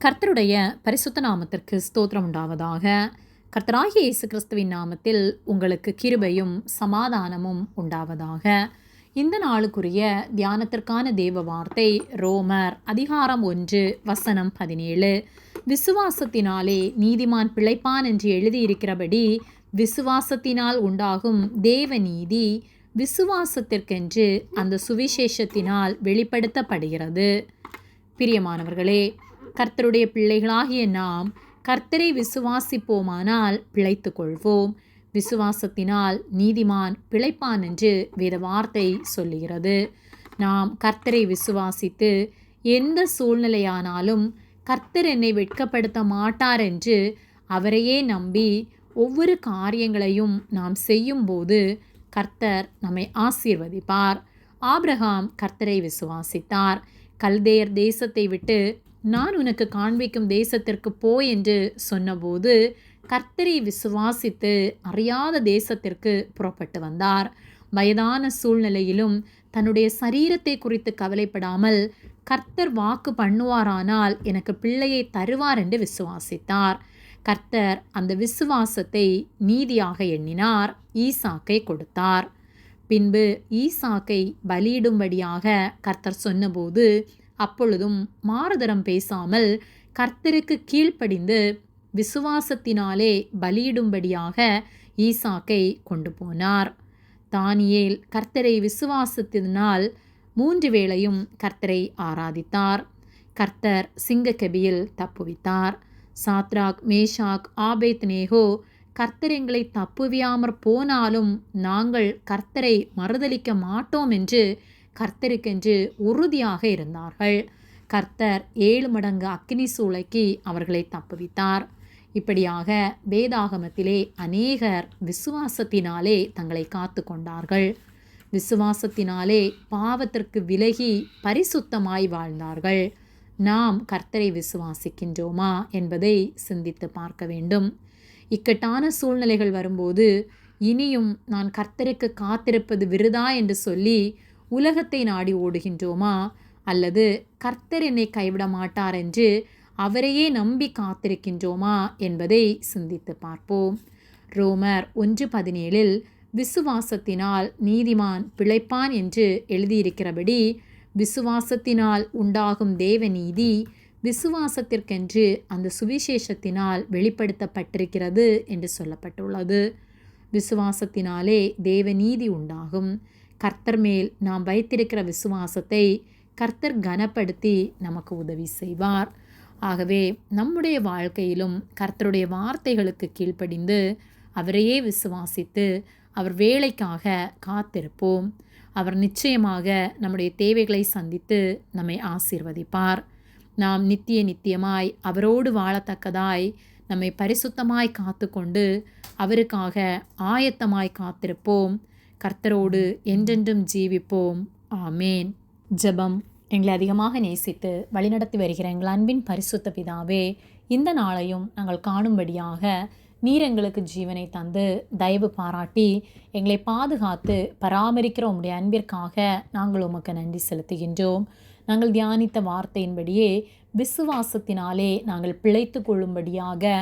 கர்த்தருடைய பரிசுத்த நாமத்திற்கு ஸ்தோத்திரம் உண்டாவதாக. கர்த்தராகிய இயேசு கிறிஸ்துவின் நாமத்தில் உங்களுக்கு கிருபையும் சமாதானமும் உண்டாவதாக. இந்த நாளுக்குரிய தியானத்திற்கான தேவ வார்த்தை ரோமர் அதிகாரம் 1 வசனம் 17. விசுவாசத்தினாலே நீதிமான் பிழைப்பான் என்று எழுதியிருக்கிறபடி விசுவாசத்தினால் உண்டாகும் தேவ நீதி விசுவாசத்திற்கென்று அந்த சுவிசேஷத்தினால் வெளிப்படுத்தப்படுகிறது. பிரியமானவர்களே, கர்த்தருடைய பிள்ளைகளாகிய நாம் கர்த்தரை விசுவாசிப்போமானால் பிழைத்து கொள்வோம். விசுவாசத்தினால் நீதிமான் பிழைப்பான் என்று வேத வார்த்தை சொல்லுகிறது. நாம் கர்த்தரை விசுவாசித்து எந்த சூழ்நிலையானாலும் கர்த்தர் என்னை வெட்கப்படுத்த மாட்டார் என்று அவரையே நம்பி ஒவ்வொரு காரியங்களையும் நாம் செய்யும்போது கர்த்தர் நம்மை ஆசீர்வதிப்பார். ஆபிரகாம் கர்த்தரை விசுவாசித்தார். கல்தேயர் தேசத்தை விட்டு நான் உனக்கு காண்பிக்கும் தேசத்திற்கு போ என்று சொன்னபோது கர்த்தரை விசுவாசித்து அறியாத தேசத்திற்கு புறப்பட்டு வந்தார். வயதான சூழ்நிலையிலும் தன்னுடைய சரீரத்தை குறித்து கவலைப்படாமல் கர்த்தர் வாக்கு பண்ணுவாரானால் எனக்கு பிள்ளையை தருவார் என்று விசுவாசித்தார். கர்த்தர் அந்த விசுவாசத்தை நீதியாக எண்ணினார். ஈசாக்கை கொடுத்தார். பின்பு ஈசாக்கை பலியிடும்படியாக கர்த்தர் சொன்னபோது அப்பொழுதும் மாறுதரம் பேசாமல் கர்த்தருக்கு கீழ்ப்படிந்து விசுவாசத்தினாலே பலியிடும்படியாக ஈசாக்கை கொண்டு போனார். தானியேல் கர்த்தரை விசுவாசத்தினால் 3 வேளையும் கர்த்தரை ஆராதித்தார். கர்த்தர் சிங்கக்கெபியில் தப்புவித்தார். சாத்ராக், மேஷாக், ஆபேத்நேகோ கர்த்தர் எங்களை தப்புவியாமற் போனாலும் நாங்கள் கர்த்தரை மறுதலிக்க மாட்டோம் என்று கர்த்தருக்கென்று உறுதியாக இருந்தார்கள். கர்த்தர் 7 மடங்கு அக்கினி சூளைக்கு அவர்களை தப்புவித்தார். இப்படியாக வேதாகமத்திலே அநேகர் விசுவாசத்தினாலே தங்களை காத்து கொண்டார்கள். விசுவாசத்தினாலே பாவத்திற்கு விலகி பரிசுத்தமாய் வாழ்ந்தார்கள். நாம் கர்த்தரை விசுவாசிக்கின்றோமா என்பதை சிந்தித்து பார்க்க வேண்டும். இக்கட்டான சூழ்நிலைகள் வரும்போது இனியும் நான் கர்த்தருக்கு காத்திருப்பது விருதா என்று சொல்லி உலகத்தை நாடி ஓடுகின்றோமா, அல்லது கர்த்தர் என்னை கைவிட மாட்டார் என்று அவரையே நம்பி காத்திருக்கின்றோமா என்பதை சிந்தித்து பார்ப்போம். ரோமர் 1:17 விசுவாசத்தினால் நீதிமான் பிழைப்பான் என்று எழுதியிருக்கிறபடி விசுவாசத்தினால் உண்டாகும் தேவ நீதி விசுவாசத்திற்கென்று அந்த சுவிசேஷத்தினால் வெளிப்படுத்தப்பட்டிருக்கிறது என்று சொல்லப்பட்டுள்ளது. விசுவாசத்தினாலே தேவ நீதி உண்டாகும். கர்த்தர் மேல் நாம் வைத்திருக்கிற விசுவாசத்தை கர்த்தர் கனப்படுத்தி நமக்கு உதவி செய்வார். ஆகவே நம்முடைய வாழ்க்கையிலும் கர்த்தருடைய வார்த்தைகளுக்கு கீழ்ப்படிந்து அவரையே விசுவாசித்து அவர் வேலைக்காக காத்திருப்போம். அவர் நிச்சயமாக நம்முடைய தேவைகளை சந்தித்து நம்மை ஆசீர்வதிப்பார். நாம் நித்தியமாய் அவரோடு வாழத்தக்கதாய் நம்மை பரிசுத்தமாய் காத்து கொண்டு அவருக்காக ஆயத்தமாய் காத்திருப்போம். கர்த்தரோடு என்றென்றும் ஜீவிப்போம். ஆமேன். ஜெபம். எங்களை அதிகமாக நேசித்து வழிநடத்தி வருகிற எங்கள் அன்பின் பரிசுத்த பிதாவே, இந்த நாளையும் நாங்கள் காணும்படியாக நீர் எங்களுக்கு ஜீவனை தந்து தயவு பாராட்டி எங்களை பாதுகாத்து பராமரிக்கிற உம்முடைய அன்பிற்காக நாங்கள் உமக்கு நன்றி செலுத்துகின்றோம். நாங்கள் தியானித்த வார்த்தையின்படியே விசுவாசத்தினாலே நாங்கள் பிழைத்து கொள்ளும்படியாக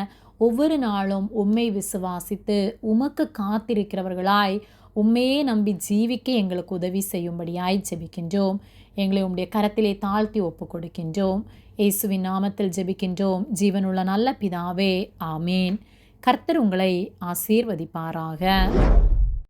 ஒவ்வொரு நாளும் உம்மை விசுவாசித்து உமக்கு காத்திருக்கிறவர்களாய் உம்மையே நம்பி ஜீவிக்க எங்களுக்கு உதவி செய்யும்படியாய் ஜெபிக்கின்றோம். எங்களை உம்முடைய கரத்திலே தாழ்த்தி ஒப்பு கொடுக்கின்றோம். இயேசுவின் நாமத்தில் ஜெபிக்கின்றோம் ஜீவனுள்ள நல்ல பிதாவே. ஆமேன். கர்த்தர் உங்களை ஆசீர்வதிப்பாராக.